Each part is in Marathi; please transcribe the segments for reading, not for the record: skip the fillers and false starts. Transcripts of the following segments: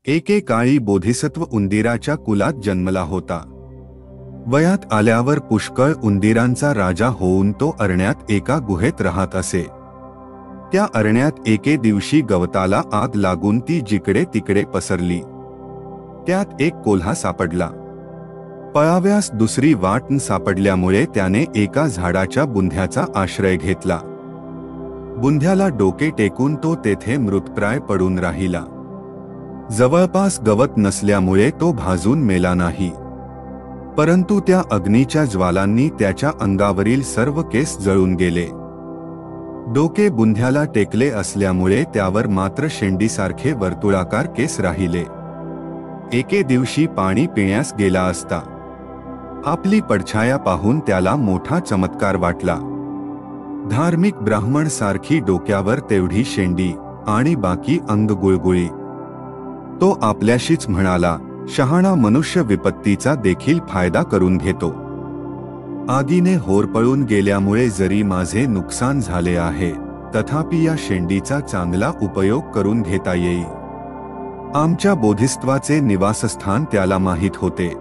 एकेकाळी बोधिसत्व उंदीराच्या कुलात जन्मला होता. वयात आल्यावर पुष्कळ उंदीरांचा राजा होऊन तो अरण्यात एका गुहेत राहत असे. त्या अरण्यात एके दिवशी गवताला आग लागून ती जिकडे तिकडे पसरली. त्यात एक कोल्हा सापडला. पळाव्यास दुसरी वाट न सापडल्यामुळे त्याने एका झाडाच्या बुंध्याचा आश्रय घेतला. बुंध्याला डोके टेकून तो तेथे मृतप्राय पडून राहिला. जवळपास गवत नसल्यामुळे तो भाजून मेला नाही, परंतु त्या अग्नीच्या ज्वालांनी त्याच्या अंगावरील सर्व केस जळून गेले. डोके बुंध्याला टेकले असल्यामुळे त्यावर मात्र शेंडीसारखे वर्तुळाकार केस राहिले. एके दिवशी पाणी पिण्यास गेला असता आपली पडछाया पाहून त्याला मोठा चमत्कार वाटला. धार्मिक ब्राह्मण सारखी डोक्यावर तेवढी शेंडी आणि बाकी अंग गुळगुळी. तो आपल्याशीच म्हणाला, शहाणा मनुष्य विपत्तीचा देखील फायदा करून घेतो. आगीने होरपळून गेल्यामुळे जरी माझे नुकसान झाले आहे, तथापि या शेंडीचा चांगला उपयोग करून घेता येईल. आमच्या बोधिसत्वाचे निवासस्थान त्याला माहीत होते,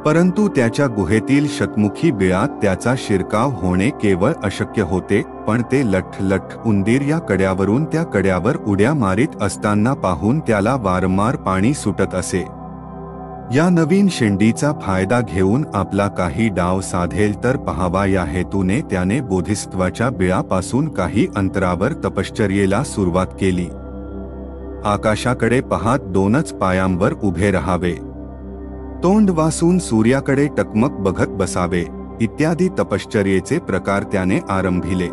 परंतु त्याच्या गुहेतील शतमुखी बिळात त्याचा शिरकाव होणे केवळ अशक्य होते. पण ते लठ्ठ उंदीर या कड्यावरून त्या कड्यावर उड्या मारीत असताना पाहून त्याला वारंवार पाणी सुटत असे. या नवीन शेंडीचा फायदा घेऊन आपला काही डाव साधेल तर पहावा या हेतूने त्याने बोधिसत्वाच्या बिळापासून काही अंतरावर तपश्चर्येला सुरुवात केली. आकाशाकडे पाहत 2च पायांवर उभे राहावे, तोंड वासून सूर्याकडे टकमक बघत बसावे, इत्यादी तपश्चर्येचे प्रकार त्याने आरंभिले.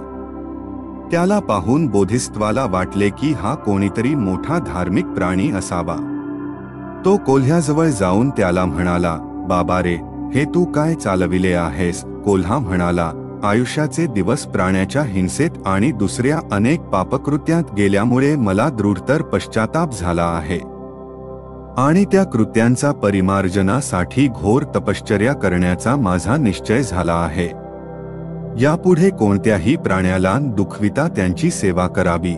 त्याला पाहून बोधिसत्वाला वाटले की हा कोणीतरी मोठा धार्मिक प्राणी असावा. तो कोल्ह्याजवळ जाऊन त्याला म्हणाला, बाबा रे, हे तू काय चालविले आहेस? कोल्हा म्हणाला, आयुष्याचे दिवस प्राण्याच्या हिंसेत आणि दुसऱ्या अनेक पापकृत्यात गेल्यामुळे मला दृढतर पश्चाताप झाला आहे आणि त्या कृत्यांचा परिमार्जनासाठी घोर तपश्चर्या करण्याचा माझा निश्चय झाला आहे. यापुढे कोणत्याही प्राण्याला दुखविता त्यांची सेवा करावी,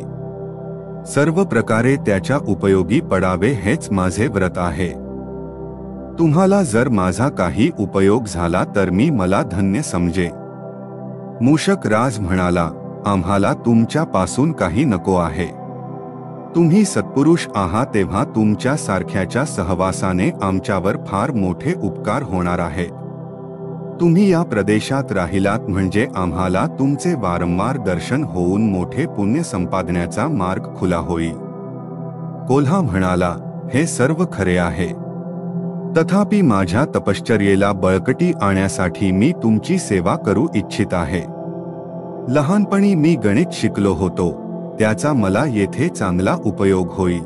सर्व प्रकारे त्याच्या उपयोगी पडावे हेच माझे व्रत आहे. तुम्हाला जर माझा काही उपयोग झाला तर मी मला धन्य समजे. मूषक राज म्हणाला, आम्हाला तुमच्यापासून काही नको आहे. तुम्ही सत्पुरुष आहात, तेव्हा तुमच्या सारख्याच्या सहवासाने आमच्यावर फार मोठे उपकार होणार आहेत. तुम्ही या प्रदेशात राहिलात म्हणजे आम्हाला तुमचे वारंवार दर्शन होऊन मोठे पुण्य संपादण्याचा मार्ग खुला होईल. कोल्हा म्हणाला, हे सर्व खरे आहे, तथापि माझ्या तपश्चर्येला बळकटी आणण्यासाठी मी तुमची सेवा करू इच्छित आहे. लहानपणी मी गणित शिकलो होतो, त्याचा मला येथे चांगला उपयोग होईल.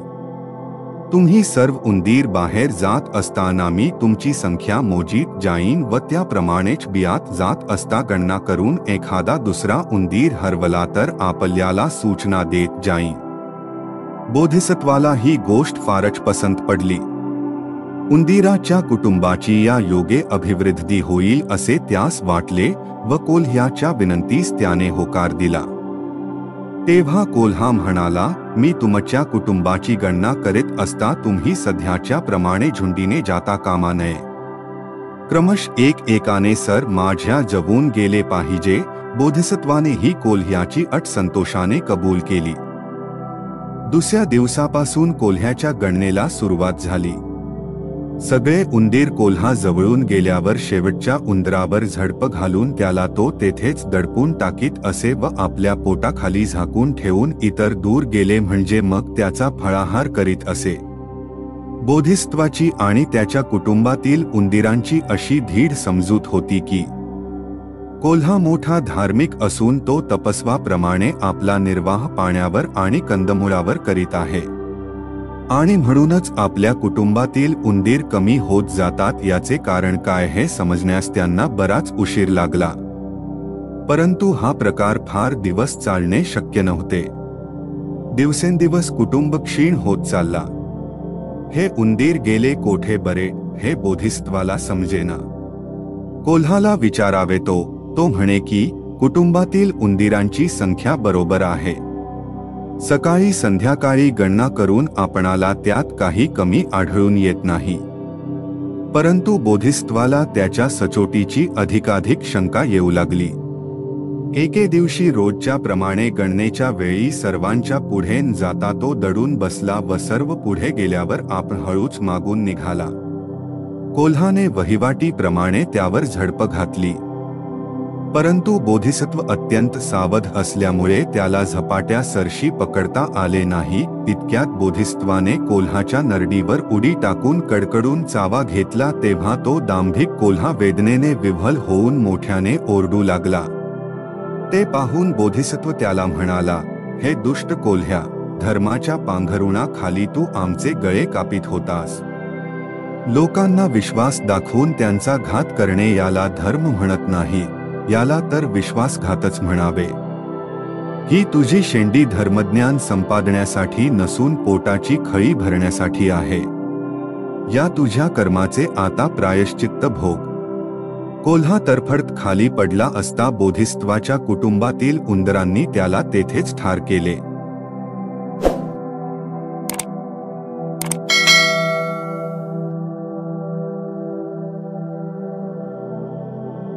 तुम्ही सर्व उंदीर बाहेर जात असताना मी तुमची संख्या मोजीत जाईन व त्याप्रमाणेच बियात जात असता गणना करून एखादा दुसरा उंदीर हरवला तर आपल्याला सूचना देत जाईन. बोधिसत्वाला ही गोष्ट फारच पसंत पडली. उंदीराच्या कुटुंबाची या योगे अभिवृद्धी होईल असे त्यास वाटले व कोल्ह्याच्या विनंतीस त्याने होकार दिला. तेव्हा कोल्हा म्हणाला, मी तुमच्या कुटुंबाची गणना करीत असता तुम्ही सध्याच्या प्रमाणे झुंडीने जाता कामा नये. क्रमश एकाने सर माझ्या जवून गेले पाहिजे. बोधिसत्वाने ही कोल्ह्याची अट संतोषाने कबूल केली. दुसऱ्या दिवसापासून कोल्ह्याच्या गणनेला सुरुवात झाली. सगळे उंदीर कोल्हा जवळून गेल्यावर शेवटच्या उंदरावर झडप घालून त्याला तो तेथेच दडपून टाकीत असे व आपल्या पोटाखाली झाकून ठेवून इतर दूर गेले म्हणजे मग त्याचा फळाहार करीत असे. बोधिसत्वाची आणि त्याच्या कुटुंबातील उंदीरांची अशी धीड समजूत होती की कोल्हा मोठा धार्मिक असून तो तपस्वाप्रमाणे आपला निर्वाह पाण्यावर आणि कंदमुळावर करीत आहे आणि म्हणूनच आपल्या कुटुंबातील उंदीर कमी होत जातात. याचे कारण काय हे समजण्यास त्यांना बराच उशीर लागला, परंतु हा प्रकार फार दिवस चालणे शक्य नव्हते. दिवसेंदिवस कुटुंब क्षीण होत चालला. हे उंदीर गेले कोठे बरे हे बोधिसत्वाला समजेना. कोल्हाला विचारावे तो म्हणे की कुटुंबातील उंदीरांची संख्या बरोबर आहे, सकाळी संध्याकाळी गणना करून आपणाला त्यात काही कमी आढळून येत नाही. परंतु बोधिसत्वाला त्याच्या सचोटीची अधिकाधिक शंका येऊ लागली. एके दिवशी रोजच्या प्रमाणे गणनेच्या वेळी सर्वांच्या पुढे जाता तो दडून बसला व सर्व पुढे गेल्यावर आपण हळूच मागून निघाला. कोल्हाने वहिवाटीप्रमाणे त्यावर झडप घातली. परंतु बोधिसत्व अत्यंत सावध असल्यामुळे त्याला झपाट्या सरशी पकडता आले नाही. तितक्यात बोधिसत्वाने कोल्हाच्या नरडीवर उडी टाकून कडकडून चावा घेतला. तेव्हा तो दांभिक कोल्हा वेदनेने विव्हल होऊन मोठ्याने ओरडू लागला. ते पाहून बोधिसत्व त्याला म्हणाला, हे दुष्ट कोल्ह्या, धर्माच्या पांघरुणाखाली तू आमचे गळे कापीत होतास. लोकांना विश्वास दाखवून त्यांचा घात करणे याला धर्म म्हणत नाही, याला तर विश्वासघातच म्हणावे. ही तुझी शेंडी धर्मज्ञान संपादण्यासाठी नसून पोटाची खळी भरण्यासाठी आहे. या तुझ्या कर्माचे आता प्रायश्चित्त भोग. कोल्हा तरफडत खाली पडला असता बोधिसत्वाच्या कुटुंबातील उंदरांनी त्याला तेथेच ठार केले.